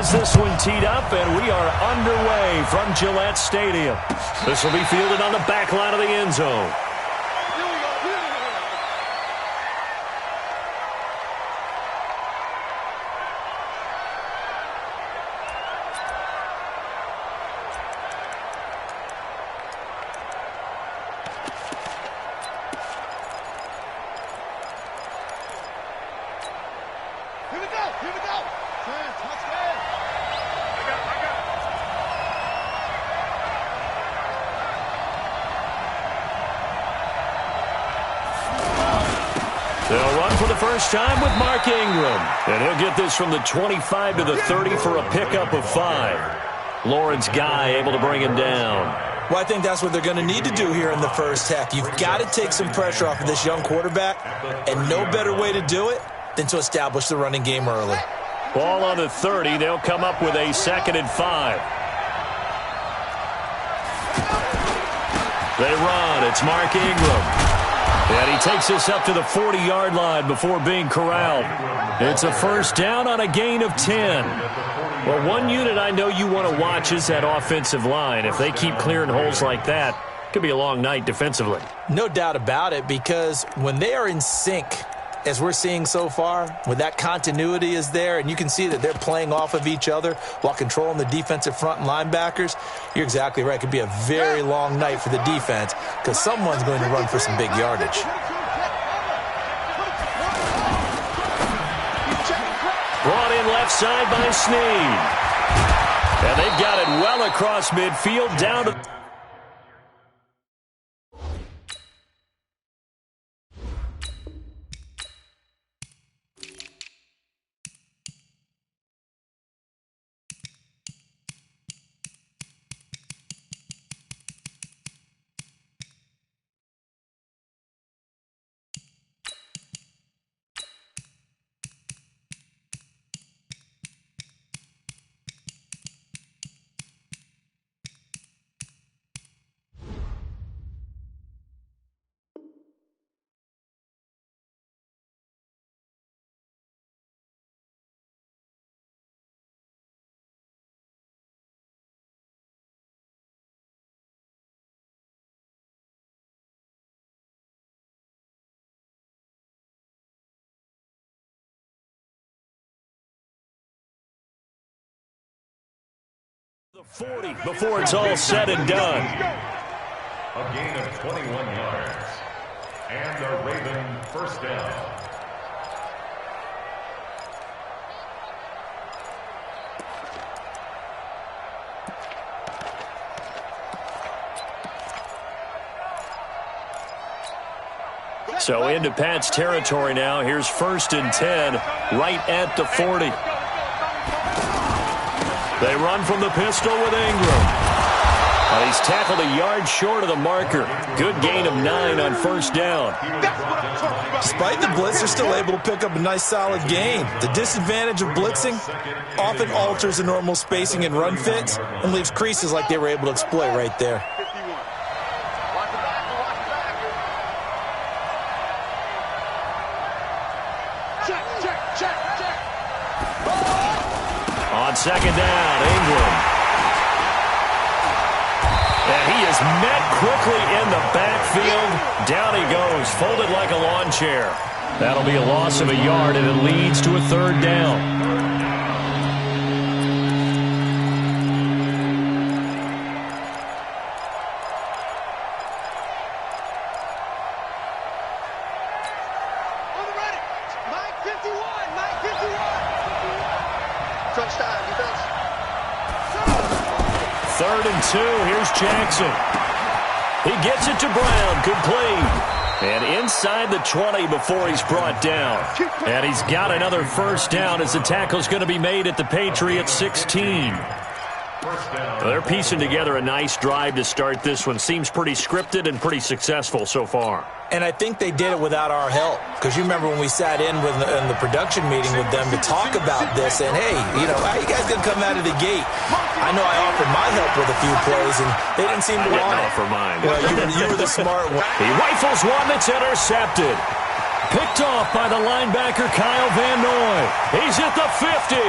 has this one teed up, and we are underway from Gillette Stadium. This will be fielded on the back line of the end zone. They'll run for the first time with Mark Ingram. And he'll get this from the 25 to the 30 for a pickup of 5. Lawrence Guy able to bring him down. Well, I think that's what they're going to need to do here in the first half. You've got to take some pressure off of this young quarterback, and no better way to do it than to establish the running game early. Ball on the 30. They'll come up with a 2nd and 5. They run. It's Mark Ingram. And he takes us up to the 40-yard line before being corralled. It's a first down on a gain of 10. Well, one unit I know you want to watch is that offensive line. If they keep clearing holes like that, it could be a long night defensively. No doubt about it, because when they are in sync, as we're seeing so far, when that continuity is there and you can see that they're playing off of each other while controlling the defensive front and linebackers, you're exactly right. It could be a very long night for the defense because someone's going to run for some big yardage. Brought in left side by Snead. And they've got it well across midfield down to... The 40 before it's all said and done. A gain of 21 yards. And a Raven first down. So into Pat's territory now. Here's 1st and 10 right at the 40. They run from the pistol with Ingram. And he's tackled a yard short of the marker. Good gain of 9 on 1st down. Despite the blitz, they're still able to pick up a nice solid gain. The disadvantage of blitzing often alters the normal spacing and run fits and leaves creases like they were able to exploit right there. On 2nd down, Ingram. And he is met quickly in the backfield. Down he goes, folded like a lawn chair. That'll be a loss of a yard, and it leads to a 3rd down. Here's Jackson. He gets it to Brown. Complete. And inside the 20 before he's brought down. And he's got another first down as the tackle's going to be made at the Patriots 16. They're piecing together a nice drive to start this one. Seems pretty scripted and pretty successful so far. And I think they did it without our help. Because you remember when we sat in the production meeting with them to talk about this, and hey, you know, how you guys going to come out of the gate? I know I offered my help with a few plays, and they didn't seem to want it. Offer mine. Well, you were the smart one. He rifles one that's intercepted. Picked off by the linebacker Kyle Van Noy. He's at the 50.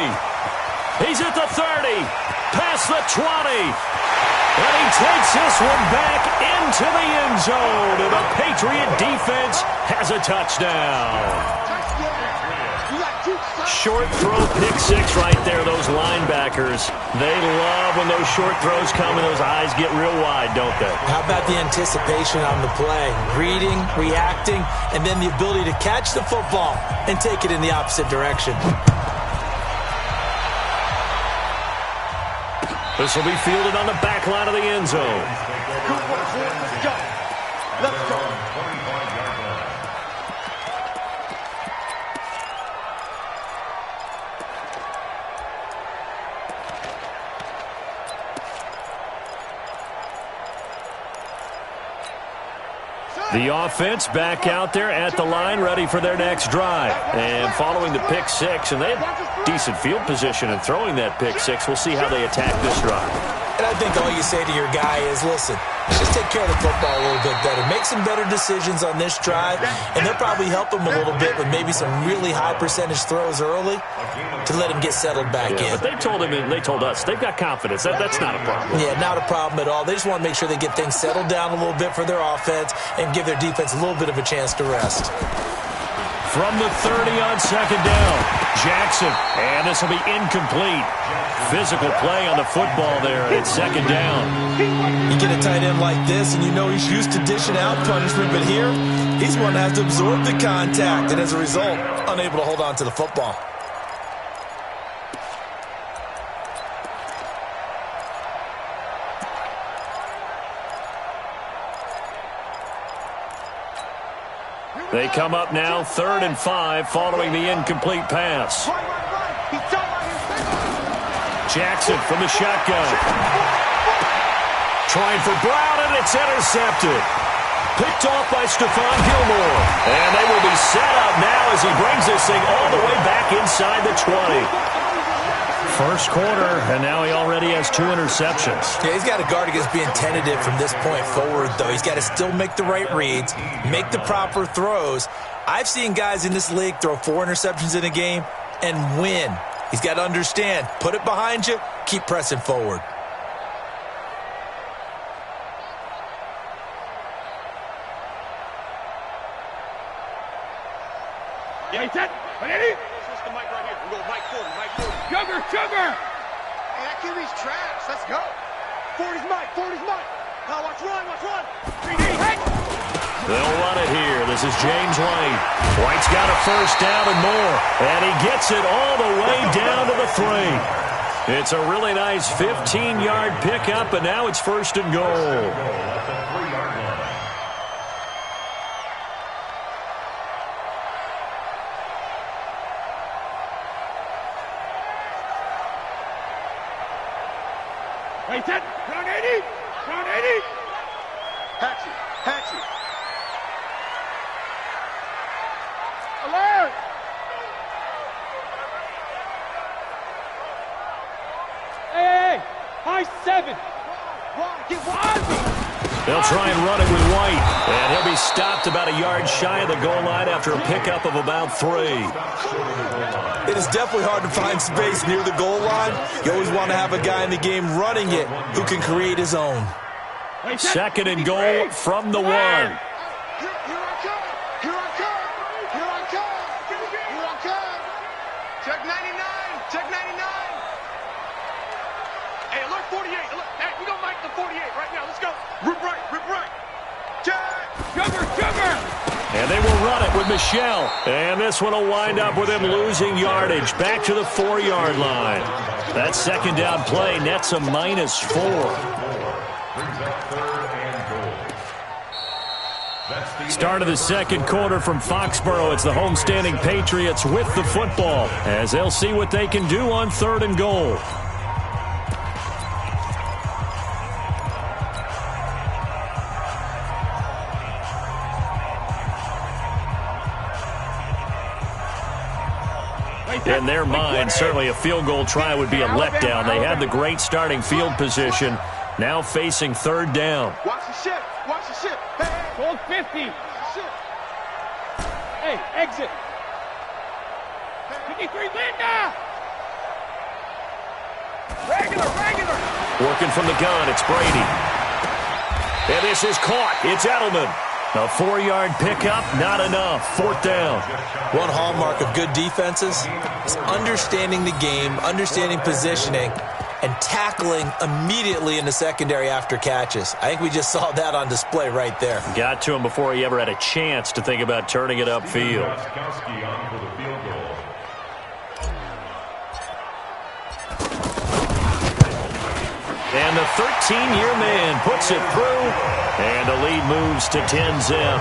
He's at the 30, past the 20. And he takes this one back into the end zone. And the Patriot defense has a touchdown. Short throw, pick six right there, those linebackers. They love when those short throws come and those eyes get real wide, don't they? How about the anticipation on the play? Reading, reacting, and then the ability to catch the football and take it in the opposite direction. This will be fielded on the back line of the end zone. Good work, boys. Let's go. Let's go. The offense back out there at the line, ready for their next drive. And following the pick six, and they had decent field position in throwing that pick six. We'll see how they attack this drive. And I think all you say to your guy is, listen, just take care of the football a little bit better. Make some better decisions on this drive, and they'll probably help him a little bit with maybe some really high percentage throws early to let him get settled back in. But they told him, and they told us, they've got confidence. That's not a problem. Yeah, not a problem at all. They just want to make sure they get things settled down a little bit for their offense and give their defense a little bit of a chance to rest. From the 30 on second down, Jackson, and this will be incomplete. Physical play on the football there, and it's second down. You get a tight end like this, and you know he's used to dishing out punishment, but here, he's one that has to absorb the contact, and as a result, unable to hold on to the football. They come up now, 3rd and 5, following the incomplete pass. Jackson from the shotgun. Trying for Brown, and it's intercepted. Picked off by Stephon Gilmore. And they will be set up now as he brings this thing all the way back inside the 20. First quarter, and now he already has 2 interceptions. Yeah, he's got to guard against being tentative from this point forward, though. He's got to still make the right reads, make the proper throws. I've seen guys in this league throw 4 interceptions in a game and win. He's got to understand, put it behind you, keep pressing forward. Yeah, he's set. Ready? Switch the mic right here. We'll go mic forward, mic forward. Sugar! Hey, that QB's trash. Let's go. 40's mic. Now watch run. 3D, hey! They'll run it here. This is James Lane. White's got a first down and more. And he gets it all the way down to the 3. It's a really nice 15-yard pickup, and now it's 1st and goal. Right set. Round 80. Hatchet. Alert! Hey! High 7. Get wide. They'll try and run it with White. And he'll be stopped about a yard shy of the goal line after a pickup of about 3. It is definitely hard to find space near the goal line. You always want to have a guy in the game running it who can create his own. 2nd and goal from the 1. Here I come. Check 99. Hey, alert 48. Hey, we gonna mic the 48 right now. Let's go. Rip right. Check. Sugar. And they will run it with Michelle. And this one will wind up with him losing yardage back to the 4-yard line. That second down play nets a -4. Start of the second quarter from Foxborough. It's the homestanding Patriots with the football as they'll see what they can do on 3rd and goal. In their mind, certainly a field goal try would be a letdown. They had the great starting field position, now facing 3rd down. Watch the ship. Hey. Goal 50. Hey, exit. 53, Linda. Regular. Working from the gun, it's Brady. And this is caught. It's Edelman. A 4-yard pickup, not enough. 4th down. One hallmark of good defenses is understanding the game, understanding positioning, and tackling immediately in the secondary after catches. I think we just saw that on display right there. Got to him before he ever had a chance to think about turning it upfield. And the 13-year man puts it through, and the lead moves to 10-zip.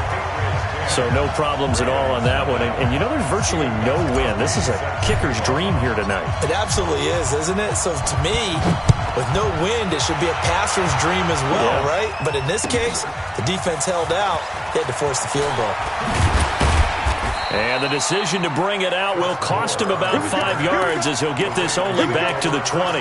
So no problems at all on that one. And you know, there's virtually no win. This is a kicker's dream here tonight. It absolutely is, isn't it? So to me, with no wind, it should be a passer's dream as well, right? But in this case, the defense held out. They had to force the field goal. And the decision to bring it out will cost him about 5 yards as he'll get this only back to the 20.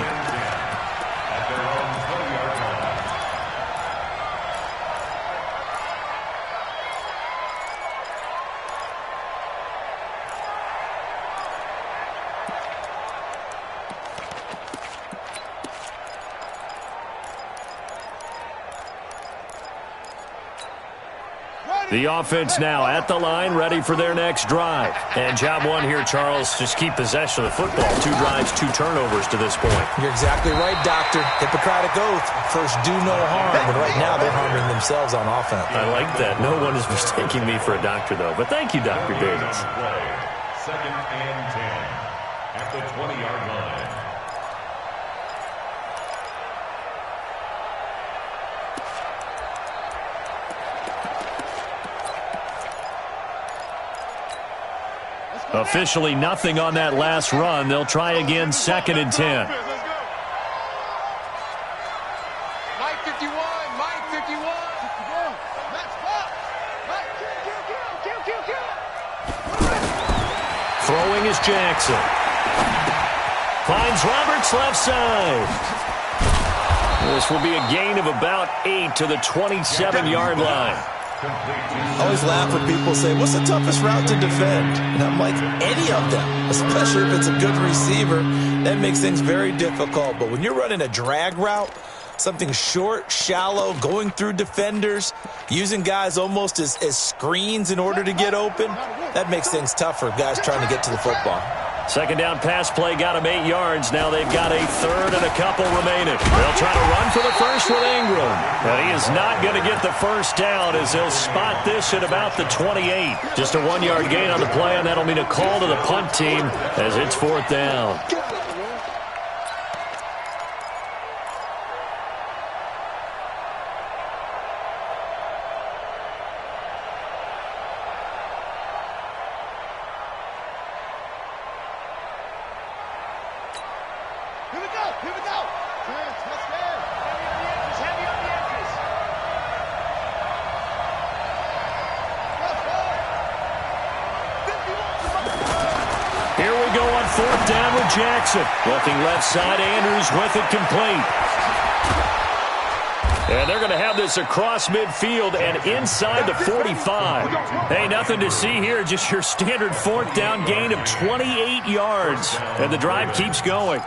The offense now at the line, ready for their next drive. And job one here, Charles, just keep possession of the football. 2 drives, 2 turnovers to this point. You're exactly right, Doctor. Hippocratic oath. First, do no harm. And right now, they're harming themselves on offense. I like that. No one is mistaking me for a doctor, though. But thank you, Dr. Davis. 2nd and 10 at the 20-yard line. Officially nothing on that last run. They'll try again, 2nd and 10. Mike 51. Let's go. Mike, kill. Throwing is Jackson. Finds Roberts left side. This will be a gain of about 8 to the 27-yard line. I always laugh when people say, what's the toughest route to defend? And I'm like, any of them, especially if it's a good receiver. That makes things very difficult. But when you're running a drag route, something short, shallow, going through defenders, using guys almost as screens in order to get open, that makes things tough for guys trying to get to the football. 2nd down pass play got him 8 yards. Now they've got a 3rd and a couple remaining. They'll try to run for the first with Ingram. But he is not going to get the first down as they'll spot this at about the 28. Just a 1-yard gain on the play, and that'll mean a call to the punt team as it's 4th down. Here we go. Let's go. Heavy on the edges. Here we go on 4th down with Jackson. Looking left side, Andrews with it complete. And they're going to have this across midfield and inside the 45. Hey, nothing to see here, just your standard 4th down gain of 28 yards. And the drive keeps going.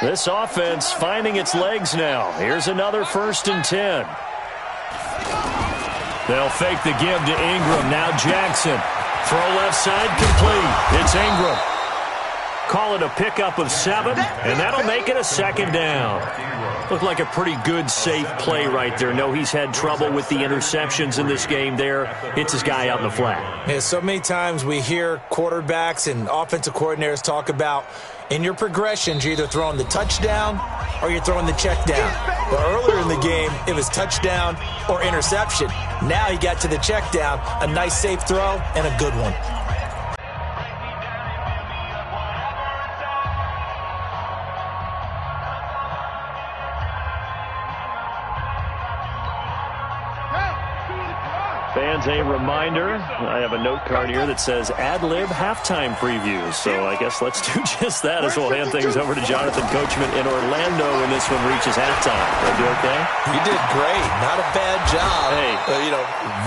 This offense finding its legs now. Here's another 1st and 10. They'll fake the give to Ingram. Now Jackson. Throw left side complete. It's Ingram. Call it a pickup of 7, and that'll make it a 2nd down. Looked like a pretty good, safe play right there. No, he's had trouble with the interceptions in this game there. Hits his guy out in the flat. Yeah, so many times we hear quarterbacks and offensive coordinators talk about in your progressions, you're either throwing the touchdown or you're throwing the check down. But earlier in the game, it was touchdown or interception. Now he got to the check down, a nice safe throw, and a good one. Fans, a reminder, I have a note card here that says ad-lib halftime previews. So I guess let's do just that as we'll hand things over to Jonathan Coachman in Orlando when this one reaches halftime. Did I do okay? You did great. Not a bad job. Hey.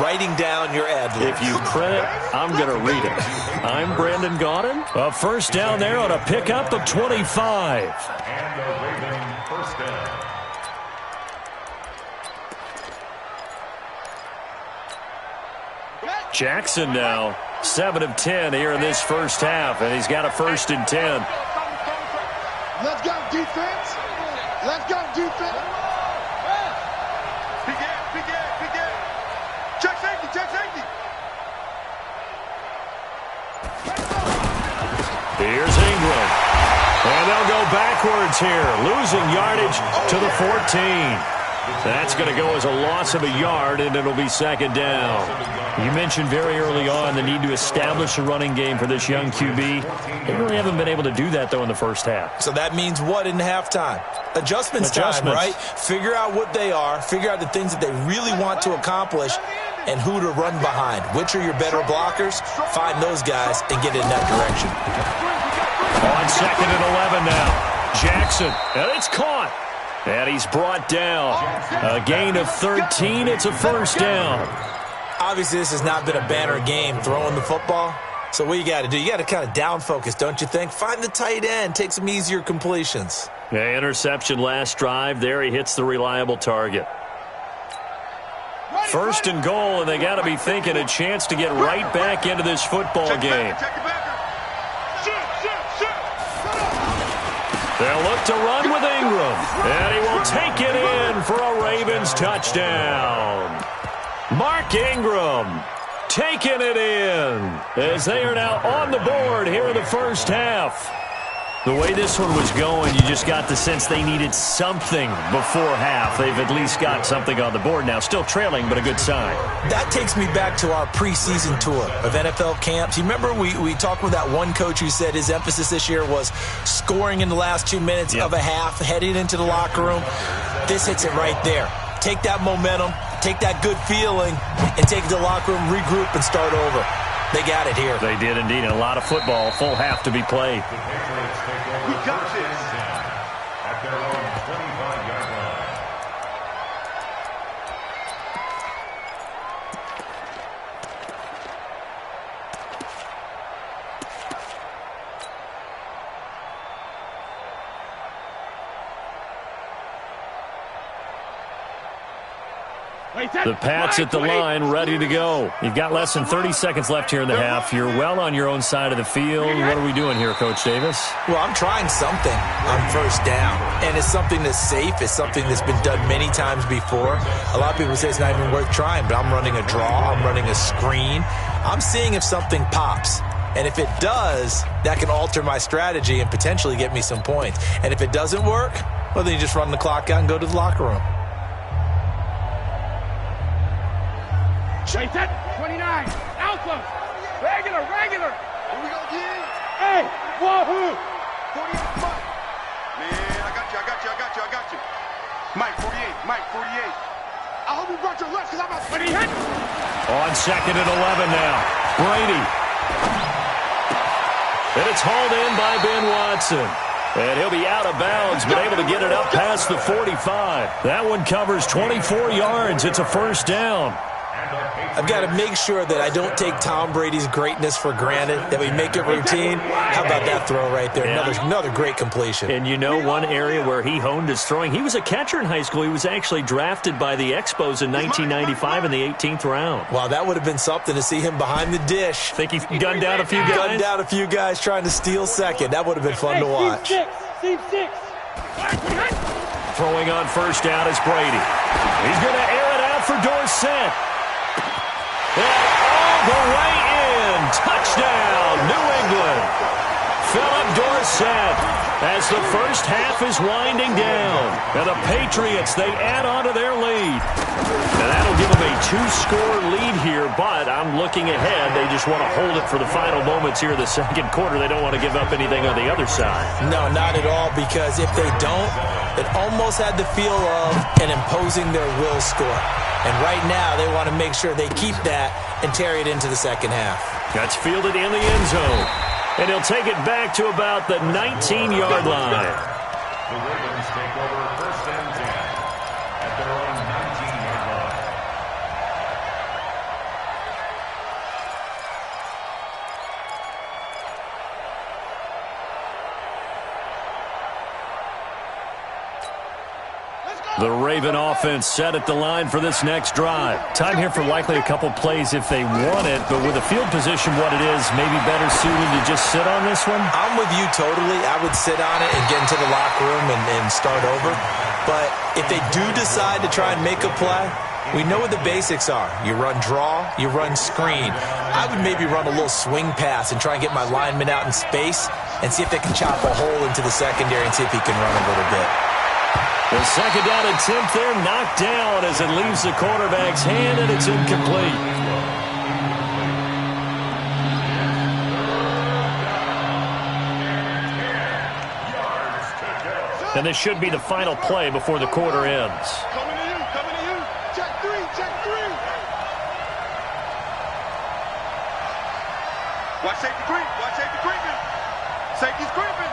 Writing down your ad-libs. If you print it, I'm going to read it. I'm Brandon Gaudin. A first down there on a pickup of 25. And the Raven first down. Jackson now, 7 of 10 here in this first half, and he's got a 1st and 10. Let's go, defense. Let's go, defense. Big end. Check safety. Here's Ingram. And they'll go backwards here, losing yardage to the 14. That's going to go as a loss of a yard, and it'll be 2nd down. You mentioned very early on the need to establish a running game for this young QB. They really haven't been able to do that, though, in the first half. So that means what in halftime? Adjustments time, right? Figure out what they are, figure out the things that they really want to accomplish, and who to run behind. Which are your better blockers? Find those guys and get in that direction. On 2nd and 11 now. Jackson, and it's caught. And he's brought down. A gain of 13. It's a 1st down. Obviously, this has not been a banner game throwing the football. So what you got to do, you got to kind of down focus, don't you think? Find the tight end. Take some easier completions. Yeah, interception last drive. There he hits the reliable target. 1st and goal, and they got to be thinking a chance to get right back into this football game. They'll look to run with Ingram, and he will take it in for a Ravens touchdown. Mark Ingram taking it in as they are now on the board here in the first half. The way this one was going, you just got the sense they needed something before half. They've at least got something on the board now. Still trailing, but a good sign. That takes me back to our preseason tour of NFL camps. You remember we talked with that one coach who said his emphasis this year was scoring in the last 2 minutes of a half, heading into the locker room. This hits it right there. Take that momentum, take that good feeling, and take it to the locker room, regroup, and start over. They got it here. They did indeed, and a lot of football, full half to be played. We got this. At their own 25-yard line. The Pats at the line, ready to go. You've got less than 30 seconds left here in the half. You're well on your own side of the field. What are we doing here, Coach Davis? Well, I'm trying something on 1st down, and it's something that's safe. It's something that's been done many times before. A lot of people say it's not even worth trying, but I'm running a draw. I'm running a screen. I'm seeing if something pops. And if it does, that can alter my strategy and potentially get me some points. And if it doesn't work, well, then you just run the clock out and go to the locker room. Chase it. 29. Outclose. Regular. Here we go, D. Hey, wahoo. 48, Mike. Man, I got you. Mike, 48. I hope you brought your left because I'm out. But he hit. On 2nd and 11 now. Brady. And it's hauled in by Ben Watson. And he'll be out of bounds, but able to get it up past the 45. That one covers 24 yards. It's a 1st down. I've got to make sure that I don't take Tom Brady's greatness for granted, that we make it routine. How about that throw right there? Yeah. Another great completion. And you know one area where he honed his throwing, he was a catcher in high school. He was actually drafted by the Expos in 1995 in the 18th round. Wow, that would have been something to see him behind the dish. Think he gunned down a few guys? Gunned down a few guys trying to steal second. That would have been fun to watch. Team 6. Throwing on 1st down is Brady. He's going to air it out for Dorsett. And all the way in. Touchdown, New England. Philip Dorsett as the first half is winding down. And the Patriots, they add on to their lead. And that'll give them a 2-score lead here, but I'm looking ahead. They just want to hold it for the final moments here in the second quarter. They don't want to give up anything on the other side. No, not at all, because if they don't, it almost had the feel of an imposing their will score. And right now, they want to make sure they keep that and carry it into the second half. That's fielded in the end zone. And he'll take it back to about the 19-yard line. The Ravens take over first and 10 at their own 19-yard line. The Raven offense set at the line for this next drive. Time here for likely a couple plays if they want it, but with the field position what it is, maybe better suited to just sit on this one? I'm with you totally. I would sit on it and get into the locker room and start over. But if they do decide to try and make a play, we know what the basics are. You run draw, you run screen. I would maybe run a little swing pass and try and get my lineman out in space and see if they can chop a hole into the secondary and see if he can run a little bit. The second down attempt there knocked down as it leaves the quarterback's hand, and it's incomplete. And this should be the final play before the quarter ends. Coming to you. Check three. Watch safety creeping. Safety's creeping.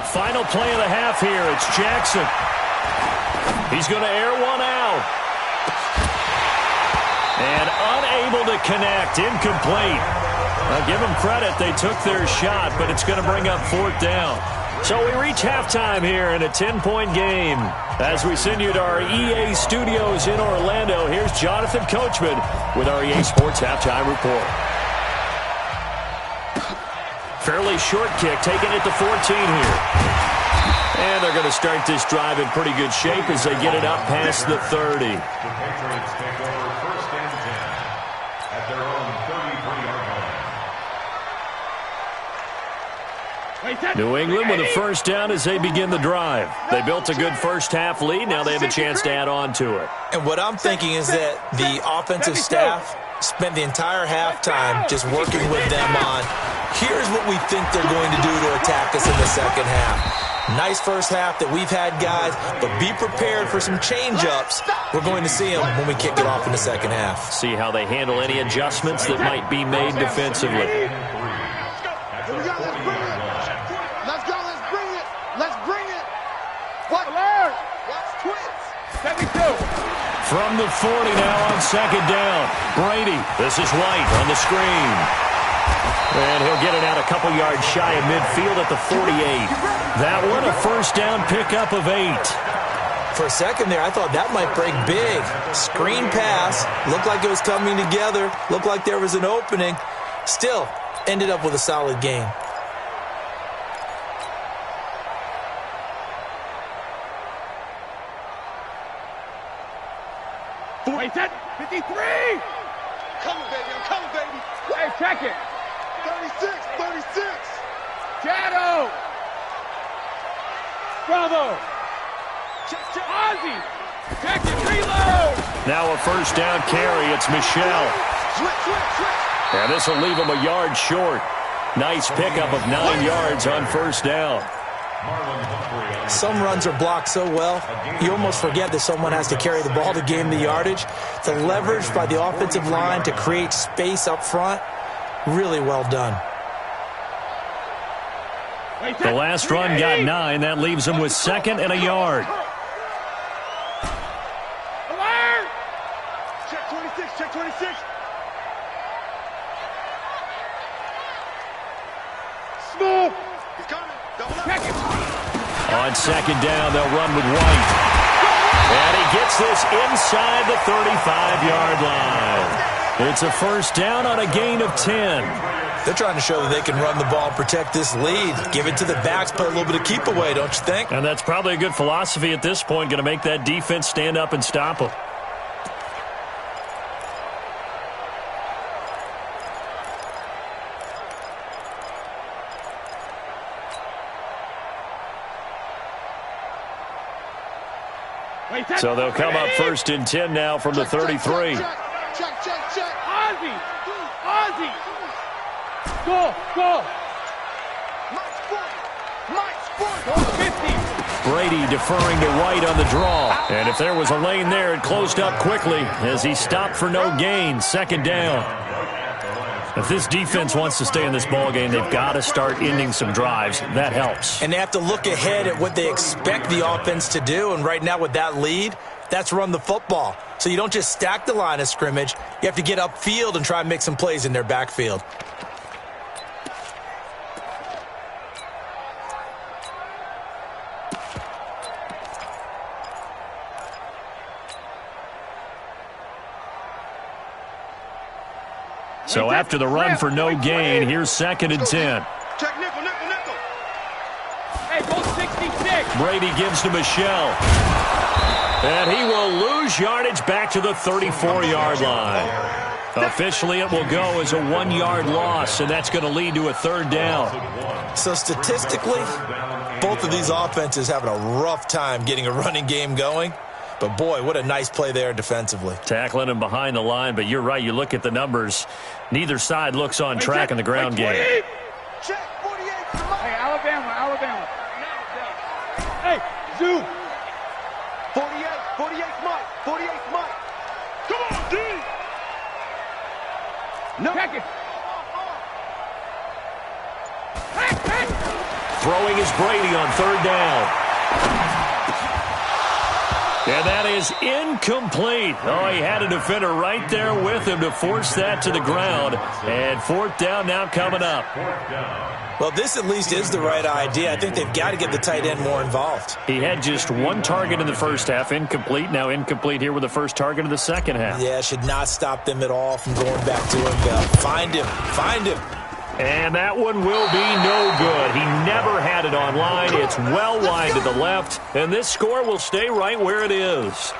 Final play of the half here. It's Jackson. He's going to air one out. And unable to connect. Incomplete. I'll give them credit. They took their shot, but it's going to bring up fourth down. So we reach halftime here in a 10-point game. As we send you to our EA studios in Orlando, here's Jonathan Coachman with our EA Sports Halftime Report. Fairly short kick, taken at the 14 here. And they're going to start this drive in pretty good shape as they get it up past the 30. The Patriots take over first and 10 at their own 33-yard line. New England with a first down as they begin the drive. They built a good first half lead. Now they have a chance to add on to it. And what I'm thinking is that the offensive staff spent the entire halftime just working with them on, here's what we think they're going to do to attack us in the second half. Nice first half that we've had, guys, but be prepared for some change-ups. We're going to see them when we kick it off in the second half. See how they handle any adjustments that might be made defensively. Let's bring it. Watch twins. 72. From the 40 now on second down. Brady, this is White on the screen. And he'll get it out a couple yards shy of midfield at the 48. That one a first down pickup of 8. For a second there, I thought that might break big. Screen pass. Looked like it was coming together. Looked like there was an opening. Still, ended up with a solid game. Wait, 53! Coming, baby. I'm coming, baby. Hey, check it. 36. Shadow. Bravo. Check. Ozzy. Check it. Reload. Now a first down carry. It's Michelle. Switch. And this will leave him a yard short. Nice pickup of 9 yards on first down. Some runs are blocked so well, you almost forget that someone has to carry the ball to gain the yardage. The leverage by the offensive line to create space up front, really well done. The last run got 9. That leaves him with second and a yard. Alert! Check 26. Small. He's coming. Check it. On second down, they'll run with White. And he gets this inside the 35-yard line. It's a first down on a gain of 10. They're trying to show that they can run the ball and protect this lead. Give it to the backs, play a little bit of keep away, don't you think? And that's probably a good philosophy at this point, going to make that defense stand up and stop them. So they'll come up 1st and 10 now from the 33. Check. Ozzy. Go. My sport. 50. Brady deferring to White on the draw. And if there was a lane there, it closed up quickly as he stopped for no gain. 2nd down. If this defense wants to stay in this ballgame, they've got to start ending some drives. That helps. And they have to look ahead at what they expect the offense to do. And right now with that lead, that's run the football. So you don't just stack the line of scrimmage. You have to get upfield and try and make some plays in their backfield. So after the run for no gain, here's 2nd and 10. Check nickel. Hey, go 66. Brady gives to Michelle. And he will lose yardage back to the 34-yard line. Officially, it will go as a 1-yard loss, and that's going to lead to a 3rd down. So statistically, both of these offenses having a rough time getting a running game going. But, boy, what a nice play there defensively. Tackling him behind the line, but you're right. You look at the numbers. Neither side looks on track in the ground game. Check 48. Hey, Alabama. Hey, Zoo. 48 Mike. Come on, D. No. Check it. Throwing is Brady on 3rd down. And that is incomplete. Oh, he had a defender right there with him to force that to the ground. And 4th down now coming up. Well, this at least is the right idea. I think they've got to get the tight end more involved. He had just 1 target in the first half, incomplete. Now incomplete here with the first target of the second half. Yeah, should not stop them at all from going back to him. Find him. And that one will be no good. He never had it on line. It's well wide to the left, and this score will stay right where it is.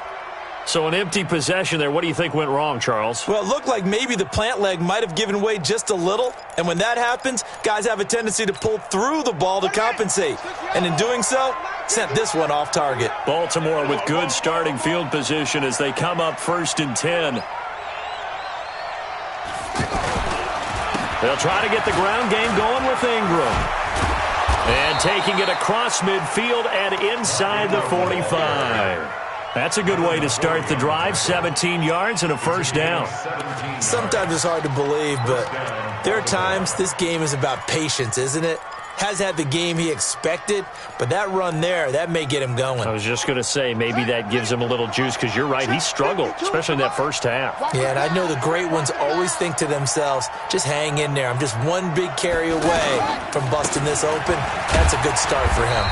So an empty possession there. What do you think went wrong, Charles? Well, it looked like maybe the plant leg might have given way just a little, and when that happens, guys have a tendency to pull through the ball to compensate, and in doing so, sent this one off target. Baltimore with good starting field position as they come up 1st and 10. They'll try to get the ground game going with Ingram. And taking it across midfield and inside the 45. That's a good way to start the drive. 17 yards and a 1st down. Sometimes it's hard to believe, but there are times this game is about patience, isn't it? Has had the game he expected, but that run there, that may get him going. I was just going to say, maybe that gives him a little juice, because you're right, he struggled, especially in that first half. Yeah, and I know the great ones always think to themselves, just hang in there. I'm just one big carry away from busting this open. That's a good start for him.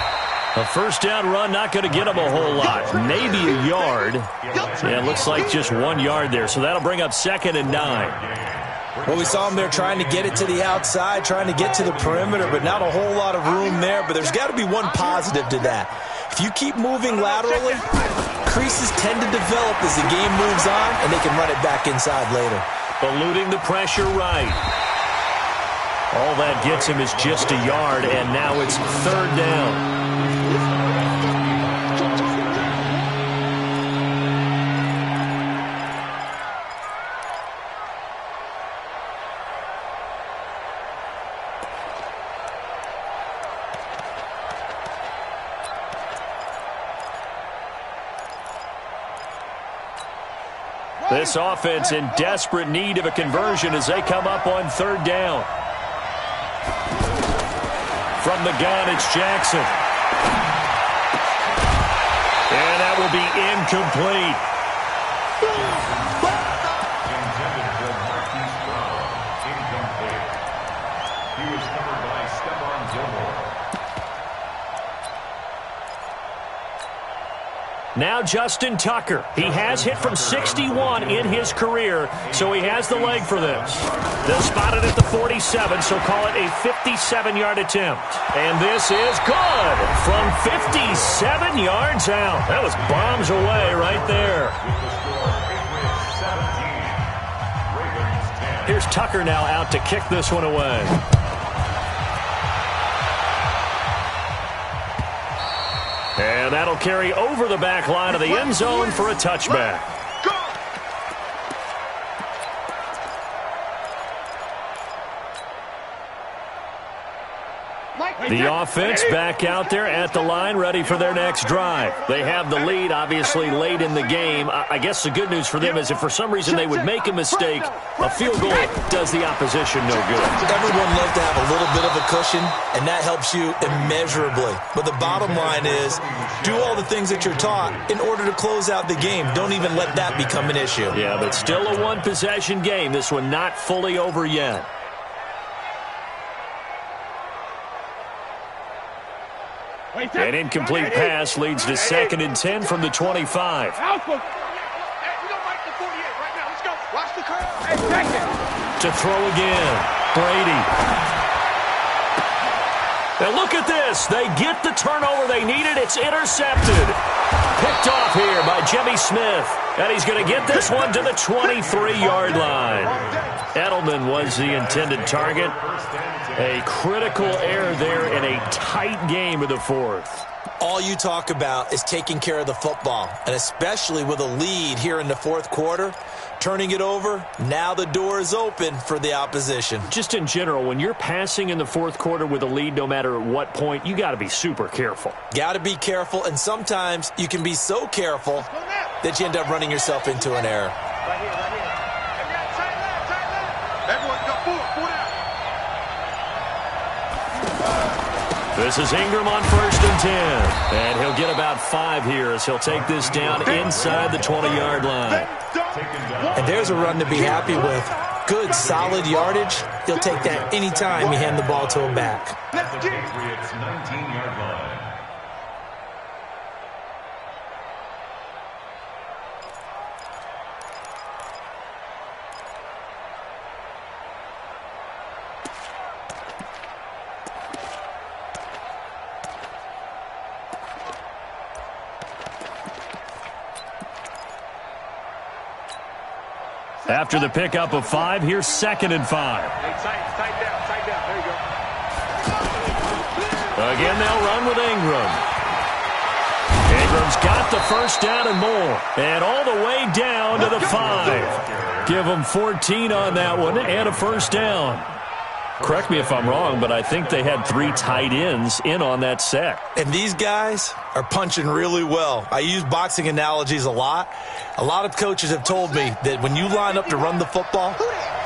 A 1st down run, not going to get him a whole lot. Maybe a yard. Yeah, it looks like just 1 yard there, so that'll bring up 2nd and 9. Well, we saw him there trying to get it to the outside, trying to get to the perimeter, but not a whole lot of room there. But there's got to be one positive to that. If you keep moving laterally, creases tend to develop as the game moves on, and they can run it back inside later. Eluding the pressure right. All that gets him is just a yard, and now it's 3rd down. This offense in desperate need of a conversion as they come up on 3rd down. From the gun, it's Jackson. And that will be incomplete. Intended for Marquise Brown. Incomplete. He was covered by Stephon Gilmore. Now Justin Tucker. He has hit from 61 in his career, so he has the leg for this. They'll spot it at the 47, so call it a 57-yard attempt. And this is good from 57 yards out. That was bombs away right there. Here's Tucker now out to kick this one away. And that'll carry over the back line of the end zone for a touchback. The offense back out there at the line, ready for their next drive. They have the lead, obviously, late in the game. I guess the good news for them is if for some reason they would make a mistake, a field goal does the opposition no good. Everyone loves to have a little bit of a cushion, and that helps you immeasurably. But the bottom line is, do all the things that you're taught in order to close out the game. Don't even let that become an issue. Yeah, but still a one-possession game. This one not fully over yet. An incomplete pass leads to 2nd and 10 from the 25. To throw again, Brady. Now look at this. They get the turnover they needed. It's intercepted. Picked off here by Jimmy Smith. And he's going to get this one to the 23-yard line. Edelman was the intended target. A critical error there in a tight game of the fourth. All you talk about is taking care of the football, and especially with a lead here in the fourth quarter, turning it over, now the door is open for the opposition. Just in general, when you're passing in the fourth quarter with a lead, no matter at what point, you got to be super careful. Got to be careful, and sometimes you can be so careful that you end up running yourself into an error. Right here, right here. Side left. Everyone go forward out. This is Ingram on 1st and 10. And he'll get about 5 here as he'll take this down inside the 20-yard line. And there's a run to be happy with. Good, solid yardage. He'll take that anytime you hand the ball to him back. Patriots 19-yard line. After the pickup of 5, here's 2nd and 5. Hey, tight down. There you go. Again, they'll run with Ingram. Ingram's got the first down and more. And all the way down to the 5. Give them 14 on that one and a first down. Correct me if I'm wrong, but I think they had 3 tight ends in on that set. And these guys are punching really well. I use boxing analogies a lot. A lot of coaches have told me that when you line up to run the football,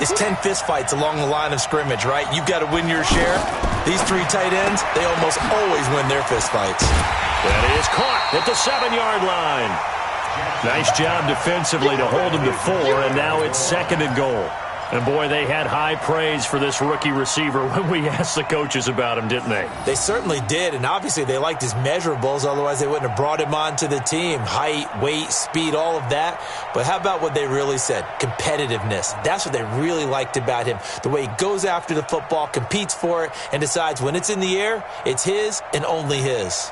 it's 10 fistfights along the line of scrimmage, right? You've got to win your share. These 3 tight ends, they almost always win their fistfights. That is caught at the 7-yard line. Nice job defensively to hold him to 4, and now it's 2nd and goal. And, boy, they had high praise for this rookie receiver when we asked the coaches about him, didn't they? They certainly did, and obviously they liked his measurables. Otherwise, they wouldn't have brought him onto the team. Height, weight, speed, all of that. But how about what they really said? Competitiveness. That's what they really liked about him. The way he goes after the football, competes for it, and decides when it's in the air, it's his and only his.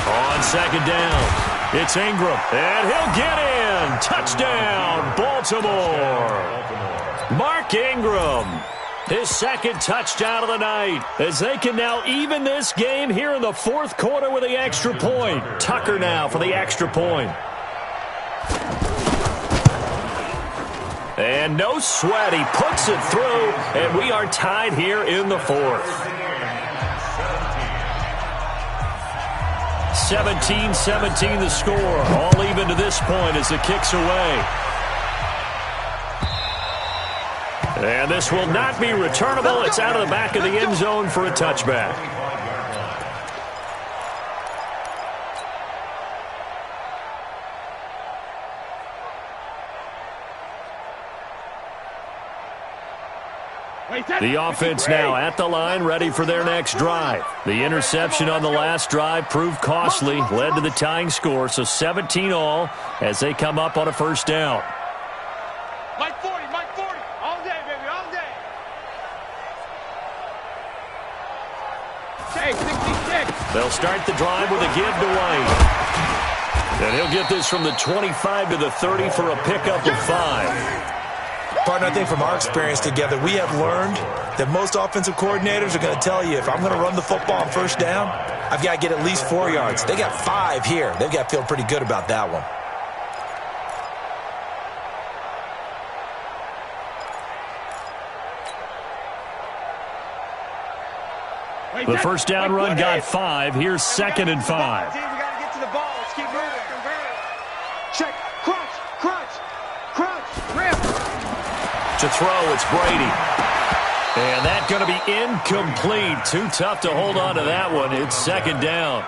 On 2nd down, it's Ingram, and he'll get in. Touchdown, Baltimore. Mark Ingram, his 2nd touchdown of the night, as they can now even this game here in the fourth quarter with the extra point. Tucker now for the extra point. And no sweat, he puts it through, and we are tied here in the fourth. 17-17 the score. All even to this point as the kick's away. And this will not be returnable. It's out of the back of the end zone for a touchback. The offense now at the line, ready for their next drive. The interception on the last drive proved costly, led to the tying score, so 17 all as they come up on a first down. Mike 40, all day, baby, all day. Hey, 66. They'll start the drive with a give to White. he'll get this from the 25 to the 30 for a pickup of 5. Partner, I think from our experience together, we have learned that most offensive coordinators are going to tell you, if I'm going to run the football on first down, I've got to get at least 4 yards. They got 5 here. They've got to feel pretty good about that one. The first down run got 5. Here's 2nd and 5. We got to get to the ball. Let's keep moving. Check. Crunch. Rip. To throw, it's Brady. And that's going to be incomplete. Too tough to hold on to that one. It's 2nd down.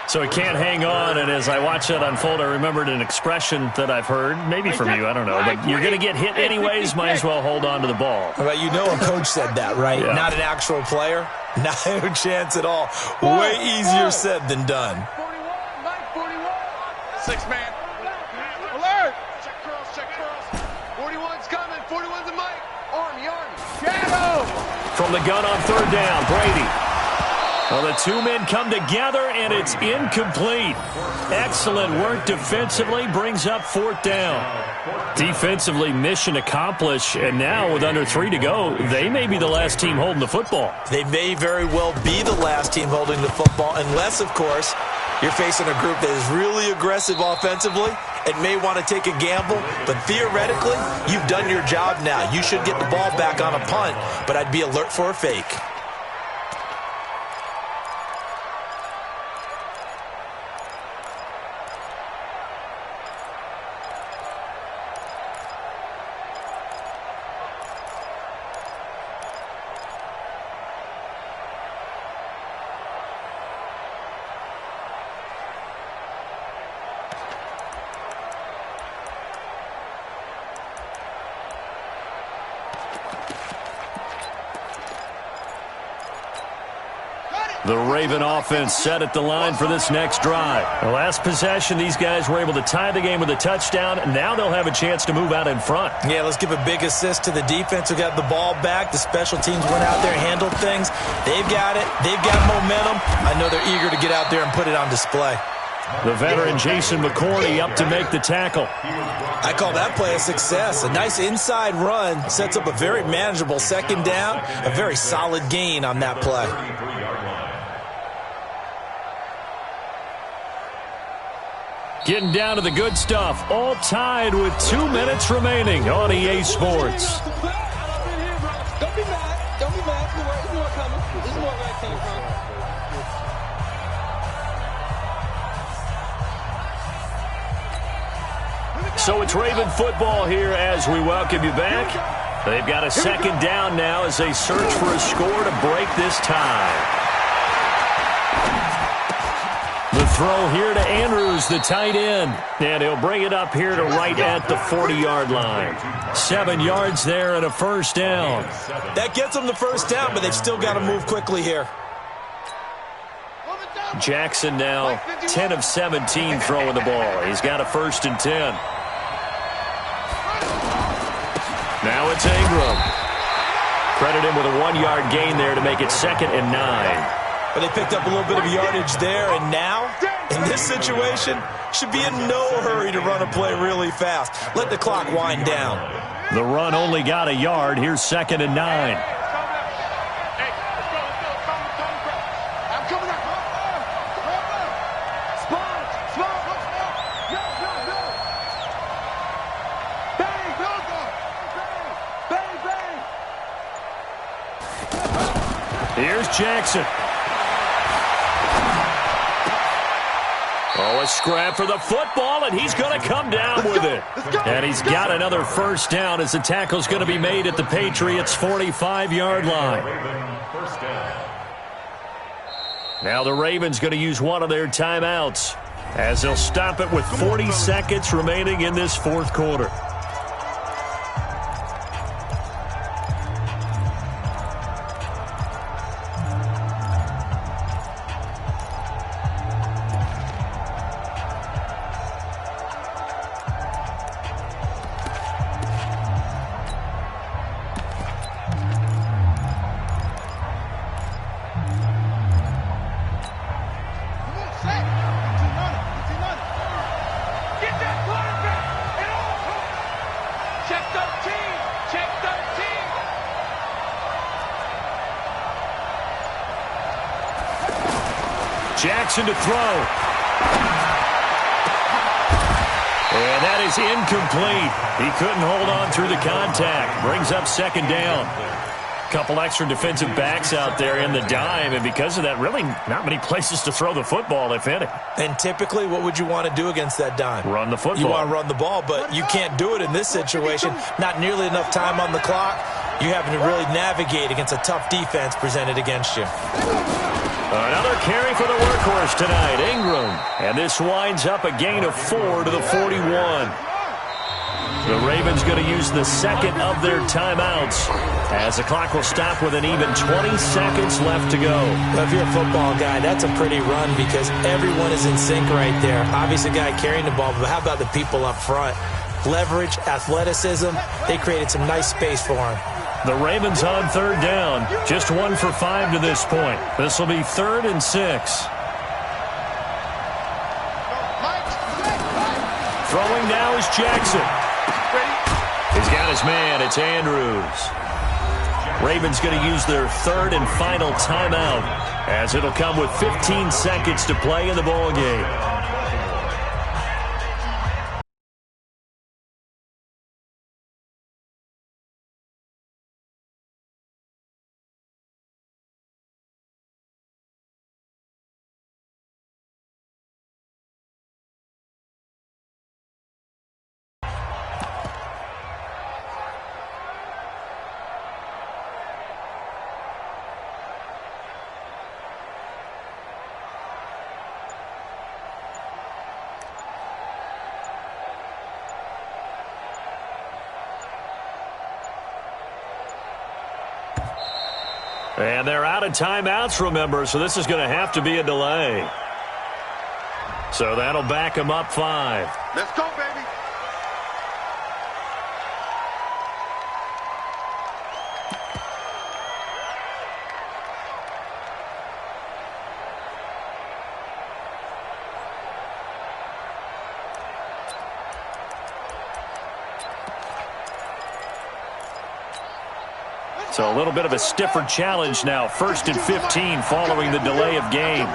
So he can't hang on, and as I watch that unfold, I remembered an expression that I've heard, maybe from you, I don't know, but you're going to get hit anyways, might as well hold on to the ball. Well, you know a coach said that, right? Yeah. Not an actual player. No chance at all. Way easier said than done. 41, Mike, 41. 6-man. Alert. Check curls. 41's coming. 41's a Mike. Army. Shadow. From the gun on 3rd down, Brady. Well, the 2 men come together, and it's incomplete. Excellent work defensively, brings up 4th down. Defensively, mission accomplished, and now with under 3 to go, they may be the last team holding the football. They may very well be the last team holding the football, unless, of course, you're facing a group that is really aggressive offensively and may want to take a gamble. But theoretically, you've done your job now. You should get the ball back on a punt, but I'd be alert for a fake. The Raven offense set at the line for this next drive. The last possession, these guys were able to tie the game with a touchdown. Now they'll have a chance to move out in front. Yeah, let's give a big assist to the defense who got the ball back. The special teams went out there and handled things. They've got it. They've got momentum. I know they're eager to get out there and put it on display. The veteran Jason McCourty up to make the tackle. I call that play a success. A nice inside run sets up a very manageable 2nd down. A very solid gain on that play. Getting down to the good stuff. All tied with 2 minutes remaining on EA Sports. Don't be mad. Don't be mad. There's more coming. There's more where it came from. So it's Raven football here as we welcome you back. They've got a 2nd down now as they search for a score to break this tie. The throw here to Andrews, the tight end. And he'll bring it up here to right at the 40-yard line. 7 yards there and a 1st down. That gets them the 1st down, but they've still got to move quickly here. Jackson now 10 of 17 throwing the ball. He's got a 1st and 10. Now it's Ingram. Credit him with a 1-yard gain there to make it 2nd and 9. But they picked up a little bit of yardage there, and now, in this situation, should be in no hurry to run a play really fast. Let the clock wind down. The run only got a yard. Here's 2nd and 9. Here's Jackson. Oh, a scrap for the football, and he's going to come down with it. And he's got another 1st down as the tackle's going to be made at the Patriots' 45-yard line. Now the Ravens going to use one of their timeouts as they'll stop it with 40 seconds remaining in this 4th quarter. Jackson to throw. And that is incomplete. He couldn't hold on through the contact. Brings up second down. Couple extra defensive backs out there in the dime, and because of that, really not many places to throw the football, if any. And typically, what would you want to do against that dime? Run the football. You want to run the ball, but you can't do it in this situation. Not nearly enough time on the clock. You having to really navigate against a tough defense presented against you. Another carry for the workhorse tonight, Ingram. And this winds up a gain of 4 to the 41. The Ravens going to use the second of their timeouts as the clock will stop with an even 20 seconds left to go. Well, if you're a football guy, that's a pretty run because everyone is in sync right there. Obviously, the guy carrying the ball, but how about the people up front? Leverage, athleticism, they created some nice space for him. The Ravens on third down, just 1 for 5 to this point. This will be 3rd and 6. Throwing now is Jackson. He's got his man. It's Andrews. Ravens going to use their 3rd and final timeout as it'll come with 15 seconds to play in the ball game. And they're out of timeouts, remember, so this is going to have to be a delay. So that'll back them up 5. Let's go, baby. So a little bit of a stiffer challenge now. 1st and 15 following the delay of game.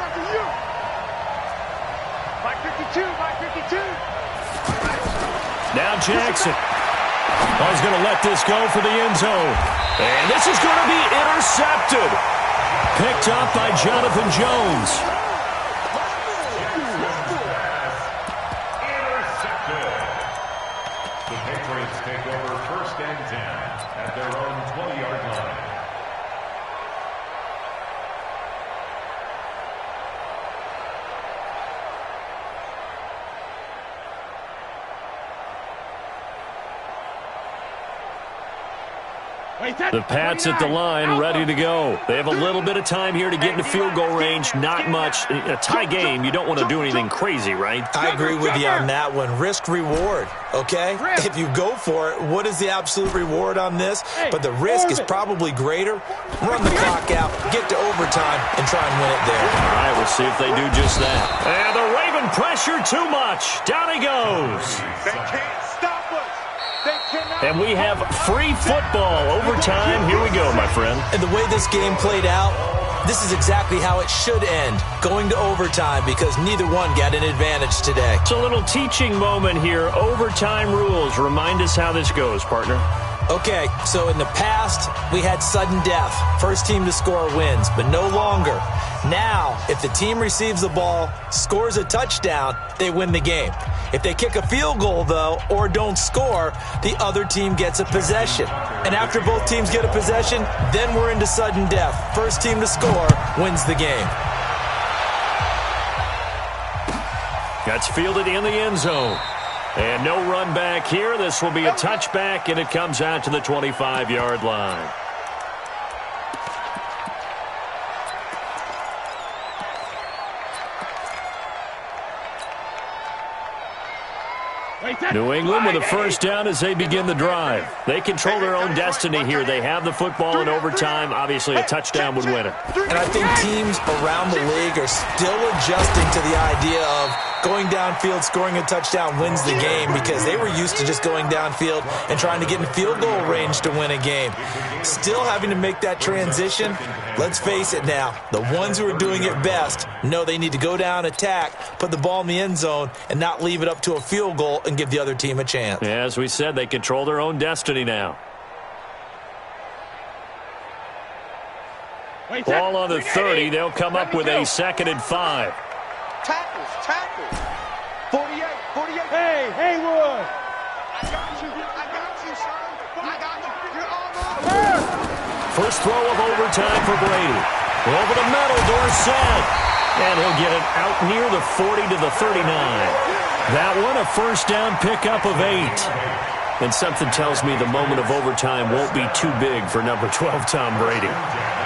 Now Jackson. Oh, he's going to let this go for the end zone. And this is going to be intercepted. Picked up by Jonathan Jones. Intercepted. The Patriots take over 1st and 10 at their own 20-yard line. The Pats at the line, ready to go. They have a little bit of time here to get into field goal range. Not much. In a tie game, you don't want to do anything crazy, right? I agree with you on that one. Risk-reward, okay? If you go for it, what is the absolute reward on this? But the risk is probably greater. Run the clock out, get to overtime, and try and win it there. All right, we'll see if they do just that. And the Raven pressure too much. Down he goes. They can't stop us. And we have free football overtime. Here we go, my friend. And the way this game played out, this is exactly how it should end, going to overtime because neither one got an advantage today. It's a little teaching moment here. Overtime rules. Remind us how this goes, partner. Okay, so in the past, we had sudden death. First team to score wins, but no longer. Now, if the team receives the ball, scores a touchdown, they win the game. If they kick a field goal, though, or don't score, the other team gets a possession. And after both teams get a possession, then we're into sudden death. First team to score wins the game. That's fielded in the end zone. And no run back here. This will be a touchback, and it comes out to the 25-yard line. New England with a first down as they begin the drive. They control their own destiny here. They have the football in overtime. Obviously, a touchdown would win it. And I think teams around the league are still adjusting to the idea of going downfield, scoring a touchdown wins the game, because they were used to just going downfield and trying to get in field goal range to win a game. Still having to make that transition. Let's face it now, the ones who are doing it best know they need to go down, attack, put the ball in the end zone, and not leave it up to a field goal and give the other team a chance. Yeah, as we said, they control their own destiny now. Ball on the 30. They'll come up with a 2nd and 5. Tackles. 48. Hey, Haywood. I got you, son. I got you. You're almost. First throw of overtime for Brady. Over the middle, Dorsett. And he'll get it out near the 40 to the 39. That one, a first down pickup of 8. And something tells me the moment of overtime won't be too big for number 12, Tom Brady.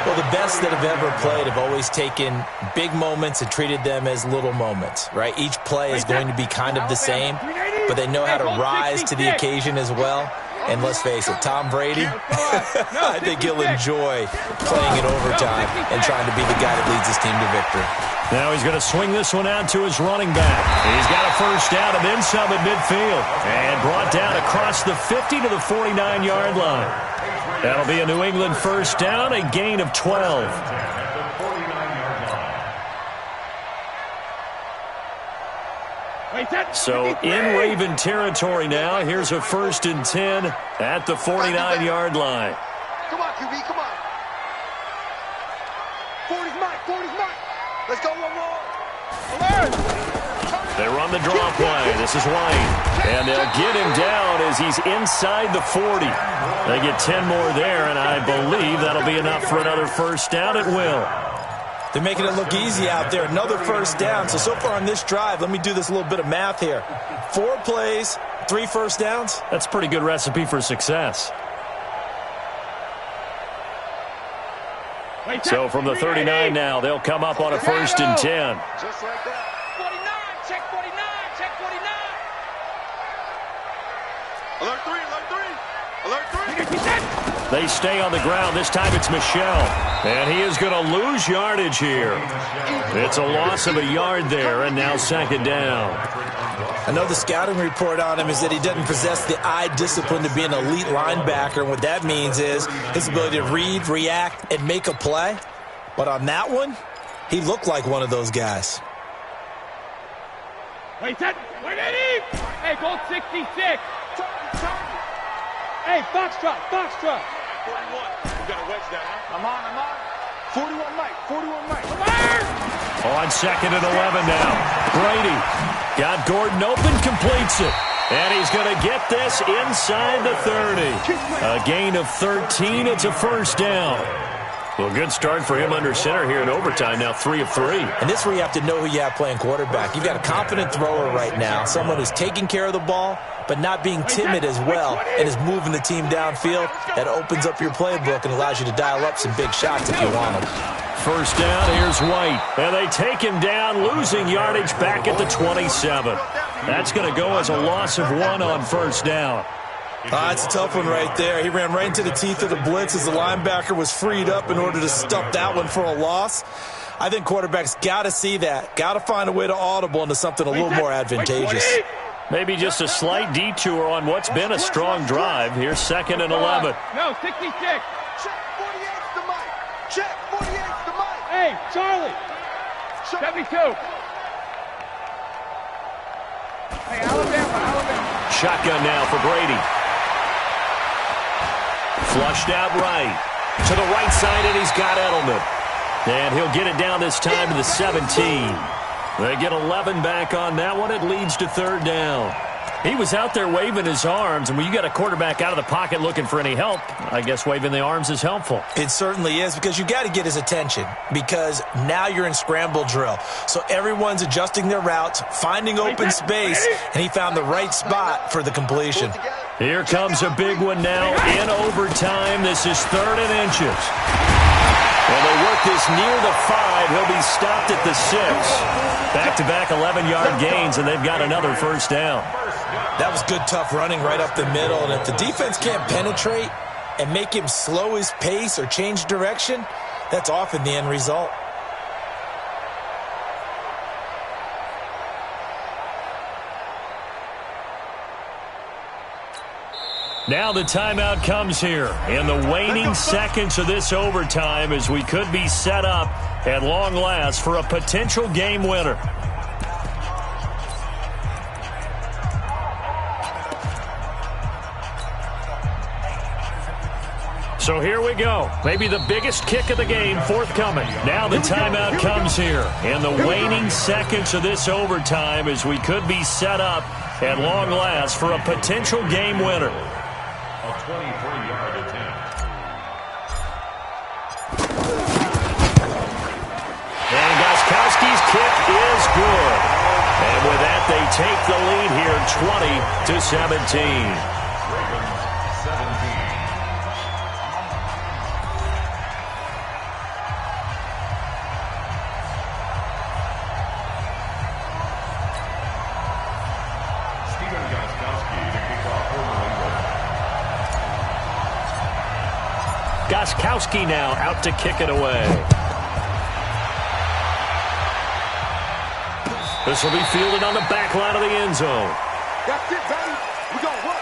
Well, the best that have ever played have always taken big moments and treated them as little moments, right? Each play is going to be kind of the same, but they know how to rise to the occasion as well. And let's face it, Tom Brady, I think he'll enjoy playing in overtime and trying to be the guy that leads his team to victory. Now he's going to swing this one out to his running back. He's got a first down and then some at midfield. And brought down across the 50 to the 49-yard line. That'll be a New England first down, a gain of 12. So in Raven territory now. Here's a 1st and 10 at the 49-yard line. Come on, QB, come on. 40's mine. Let's go one more. They run the draw play. This is White. And they'll get him down as he's inside the 40. They get 10 more there, and I believe that'll be enough for another first down. It will. They're making it look easy out there. Another first down. So far on this drive, let me do this little bit of math here. 4 plays, 3 first downs. That's a pretty good recipe for success. So from the 39 now, they'll come up on a 1st and 10. Just like that. 49, check 49. Alert 3. They stay on the ground. This time it's Michel. And he is going to lose yardage here. It's a loss of a yard there, and now 2nd down. I know the scouting report on him is that he doesn't possess the eye discipline to be an elite linebacker. And what that means is his ability to read, react, and make a play. But on that one, he looked like one of those guys. Wait, set. Wait, hey, goal 66. Hey, Foxtrot. 41. We got a wedge down, huh? I'm on. 41 Mike. Come On 2nd and 11 now. Brady got Gordon open, completes it. And he's going to get this inside the 30. A gain of 13. It's a first down. Well, good start for him under center here in overtime. Now 3 of 3. And this is where you have to know who you have playing quarterback. You've got a confident thrower right now, someone who's taking care of the ball, but not being timid as well, and is moving the team downfield. That opens up your playbook and allows you to dial up some big shots if you want them. First down, here's White. And they take him down, losing yardage back at the 27. That's going to go as a loss of 1 on first down. It's a tough one right there. He ran right into the teeth of the blitz as the linebacker was freed up in order to stuff that one for a loss. I think quarterbacks got to see that. Got to find a way to audible into something a little more advantageous. Maybe just a slight detour on what's been a strong drive. Here's 2nd and 11. No, 66. Check 48's the Mike. Check 48's the Mike. Hey, Charlie. 72. Hey, Alabama. Shotgun now for Brady. Flushed out right. To the right side, and he's got Edelman. And he'll get it down this time to the 17. They get 11 back on that one. It leads to 3rd down. He was out there waving his arms, and when you got a quarterback out of the pocket looking for any help, I guess waving the arms is helpful. It certainly is, because you got to get his attention, because now you're in scramble drill. So everyone's adjusting their routes, finding open space, and he found the right spot for the completion. Here comes a big one now in overtime. This is 3rd and inches. And they work this near the 5. He'll be stopped at the 6. Back-to-back 11-yard gains, and they've got another first down. That was good, tough running right up the middle. And if the defense can't penetrate and make him slow his pace or change direction, that's often the end result. Now the timeout comes here in the waning seconds of this overtime as we could be set up at long last for a potential game winner. So here we go. Maybe the biggest kick of the game forthcoming. Now the timeout comes here in the waning seconds of this overtime as we could be set up at long last for a potential game winner. A 23-yard attempt. And Gostkowski's kick is good. And with that, they take the lead here 20-17. Ravens 17. Stephen Gostkowski to kick off for New England. Gostkowski now out to kick it away. This will be fielded on the back line of the end zone. That's it, baby. We gonna work.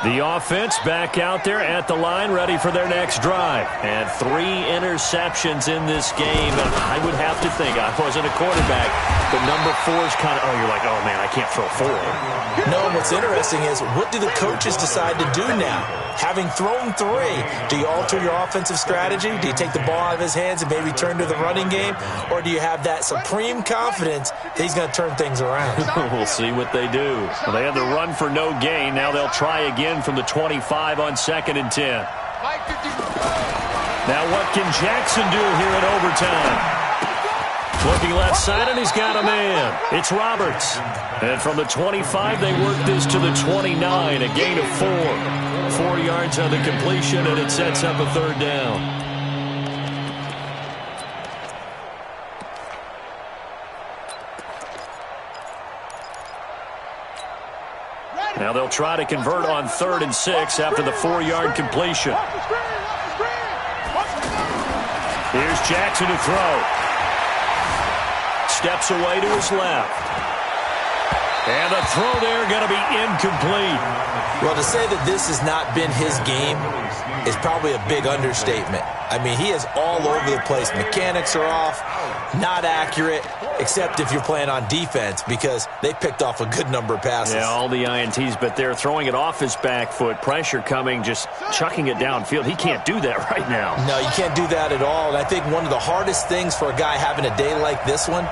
The offense back out there at the line, ready for their next drive. And 3 interceptions in this game. And I would have to think, I wasn't a quarterback, but number 4 is kind of, you're like, oh, man, I can't throw 4. No, what's interesting is, what do the coaches decide to do now? Having thrown 3, do you alter your offensive strategy? Do you take the ball out of his hands and maybe turn to the running game? Or do you have that supreme confidence that he's going to turn things around? We'll see what they do. Well, they had the run for no gain. Now they'll try again from the 25 on 2nd and 10. Now what can Jackson do here in overtime? Looking left side, and he's got a man. It's Roberts. And from the 25, they work this to the 29, a gain of 4. 4 yards on the completion, and it sets up a 3rd down. Now they'll try to convert on 3rd and 6 after the 4-yard completion. Here's Jackson to throw. Steps away to his left. And the throw there going to be incomplete. Well, to say that this has not been his game is probably a big understatement. I mean, he is all over the place. Mechanics are off, not accurate, except if you're playing on defense, because they picked off a good number of passes. Yeah, all the INTs, but they're throwing it off his back foot. Pressure coming, just chucking it downfield. He can't do that right now. No, you can't do that at all. And I think one of the hardest things for a guy having a day like this one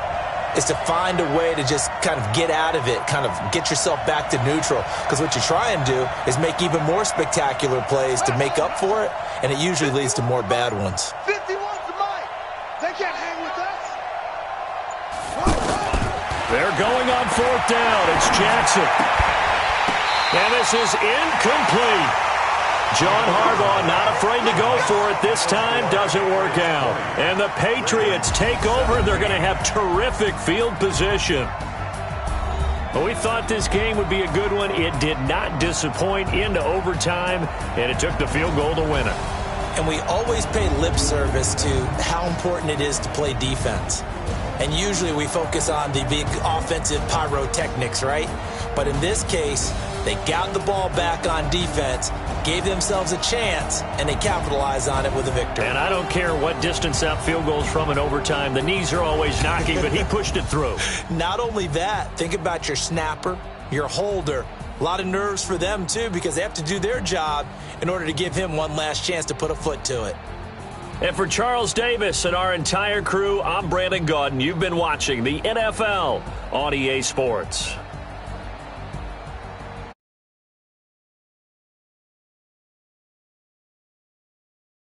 is to find a way to just kind of get out of it, kind of get yourself back to neutral. Because what you try and do is make even more spectacular plays to make up for it, and it usually leads to more bad ones. 51's the mic. They can't hang with us. They're going on 4th down. It's Jackson. And this is incomplete. John Harbaugh not afraid to go for it this time. Doesn't work out. And the Patriots take over. They're going to have terrific field position. But we thought this game would be a good one. It did not disappoint into overtime, and it took the field goal to win it. And we always pay lip service to how important it is to play defense. And usually we focus on the big offensive pyrotechnics, right? But in this case, they got the ball back on defense, gave themselves a chance, and they capitalized on it with a victory. And I don't care what distance that field goes from in overtime. The knees are always knocking, but he pushed it through. Not only that, think about your snapper, your holder. A lot of nerves for them, too, because they have to do their job in order to give him one last chance to put a foot to it. And for Charles Davis and our entire crew, I'm Brandon Gaudin. You've been watching the NFL on EA Sports.